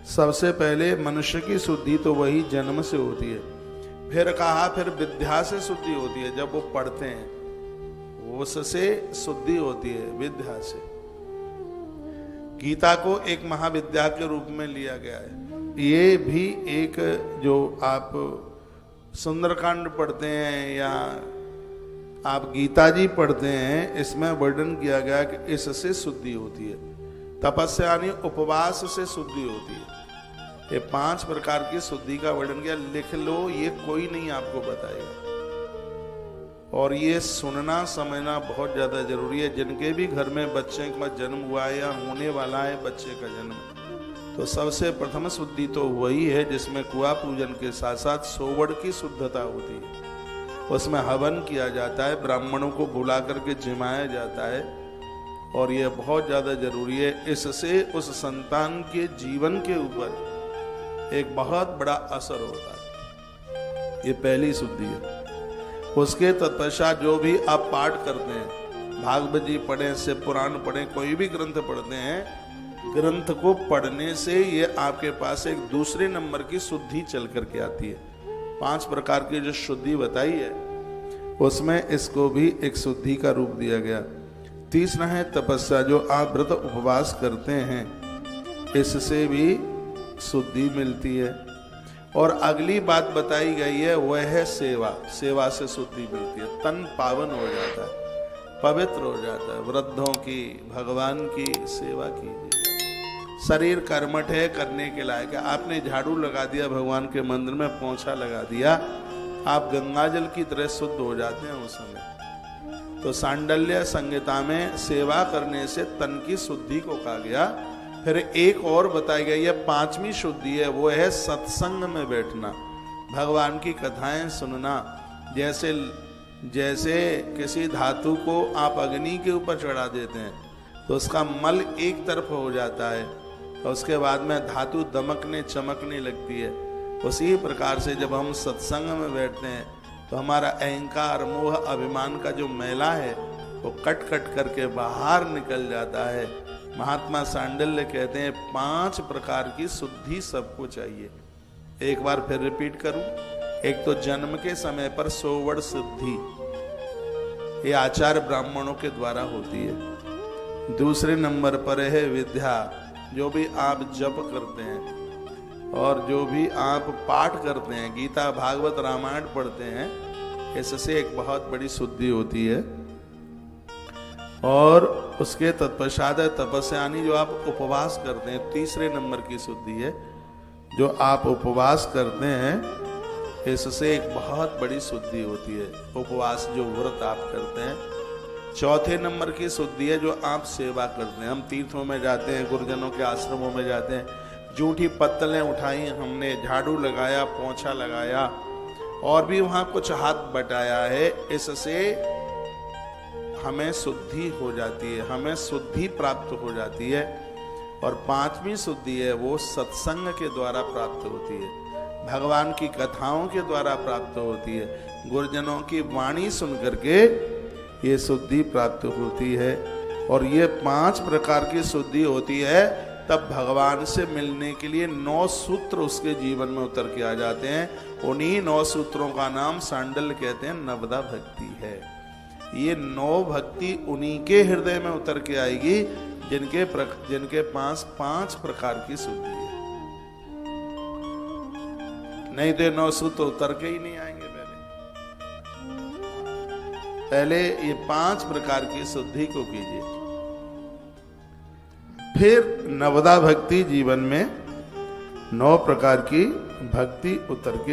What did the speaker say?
सबसे पहले मनुष्य की शुद्धि तो वही जन्म से होती है। फिर कहा फिर विद्या से शुद्धि होती है, जब वो पढ़ते हैं उससे शुद्धि होती है, विद्या से। गीता को एक महाविद्या के रूप में लिया गया है। ये भी एक, जो आप सुंदरकांड पढ़ते हैं या आप गीता जी पढ़ते हैं, इसमें वर्णन किया गया कि इससे शुद्धि होती है। तपस्या यानी उपवास से शुद्धि होती है। ये 5 प्रकार की शुद्धि का वर्णन किया। लिख लो, ये कोई नहीं आपको बताएगा। और ये सुनना समझना बहुत ज्यादा जरूरी है। जिनके भी घर में बच्चे का जन्म हुआ है या होने वाला है बच्चे का जन्म, तो सबसे प्रथम शुद्धि तो वही है जिसमें कुआ पूजन के साथ साथ सोवड़ की शुद्धता होती है। उसमें हवन किया जाता है, ब्राह्मणों को बुला करके जिमाया जाता है, और यह बहुत ज्यादा जरूरी है। इससे उस संतान के जीवन के ऊपर एक बहुत बड़ा असर होता है। ये पहली शुद्धि है। उसके तत्पश्चात जो भी आप पाठ करते हैं, भागवत जी पढ़े, शिव पुराण पढ़े, कोई भी ग्रंथ पढ़ते हैं, ग्रंथ को पढ़ने से ये आपके पास एक दूसरे नंबर की शुद्धि चल करके आती है। 5 प्रकार की जो शुद्धि बताई है उसमें इसको भी एक शुद्धि का रूप दिया गया। तीसरा है तपस्या, जो आप व्रत उपवास करते हैं, इससे भी शुद्धि मिलती है। और अगली बात बताई गई है वह है सेवा। सेवा से शुद्धि मिलती है, तन पावन हो जाता है, पवित्र हो जाता है। वृद्धों की, भगवान की सेवा कीजिए। शरीर कर्मठ है, करने के लायक है। आपने झाड़ू लगा दिया, भगवान के मंदिर में पोंछा लगा दिया, आप गंगाजल की तरह शुद्ध हो जाते हैं उस समय। तो सांडल्य संहिता में सेवा करने से तन की शुद्धि को कहा गया। फिर एक और बताई गई है, 5वीं शुद्धि है, वो है सत्संग में बैठना, भगवान की कथाएं सुनना। जैसे जैसे किसी धातु को आप अग्नि के ऊपर चढ़ा देते हैं तो उसका मल एक तरफ हो जाता है, और उसके बाद में धातु दमकने चमकने लगती है। उसी प्रकार से जब हम सत्संग में बैठते हैं तो हमारा अहंकार, मोह, अभिमान का जो मैला है वो कट कट करके बाहर निकल जाता है। महात्मा सांडल्य कहते हैं 5 प्रकार की शुद्धि सबको चाहिए। एक बार फिर रिपीट करूं। एक तो जन्म के समय पर सोवड़ शुद्धि, ये आचार्य ब्राह्मणों के द्वारा होती है। दूसरे नंबर पर है विद्या, जो भी आप जप करते हैं और जो भी आप पाठ करते हैं, गीता भागवत रामायण पढ़ते हैं, इससे एक बहुत बड़ी शुद्धि होती है। और उसके तत्पश्चात है तपस्या, यानी जो आप उपवास करते हैं, तीसरे नंबर की शुद्धि है। जो आप उपवास करते हैं इससे एक बहुत बड़ी शुद्धि होती है, उपवास जो व्रत आप करते हैं। चौथे नंबर की शुद्धि है जो आप सेवा करते हैं। हम तीर्थों में जाते हैं, गुरुजनों के आश्रमों में जाते हैं, जूठी पत्तलें उठाई हमने, झाड़ू लगाया, पोंछा लगाया, और भी वहां कुछ हाथ बटाया है, इससे हमें शुद्धि हो जाती है, हमें शुद्धि प्राप्त हो जाती है। और 5वीं शुद्धि है वो सत्संग के द्वारा प्राप्त होती है, भगवान की कथाओं के द्वारा प्राप्त होती है, गुरुजनों की वाणी सुन करके ये शुद्धि प्राप्त होती है। और ये 5 प्रकार की शुद्धि होती है, तब भगवान से मिलने के लिए 9 सूत्र उसके जीवन में उतर के आ जाते हैं। उन्हीं 9 सूत्रों का नाम सांडल्य कहते हैं, नवदा भक्ति है। ये 9 भक्ति उन्हीं के हृदय में उतर के आएगी जिनके पास 5 प्रकार की शुद्धि है। नहीं तो 9 सूत्र उतर के ही नहीं आएंगे। पहले ये 5 प्रकार की शुद्धि को कीजिए, फिर नवदा भक्ति जीवन में 9 प्रकार की भक्ति उतर के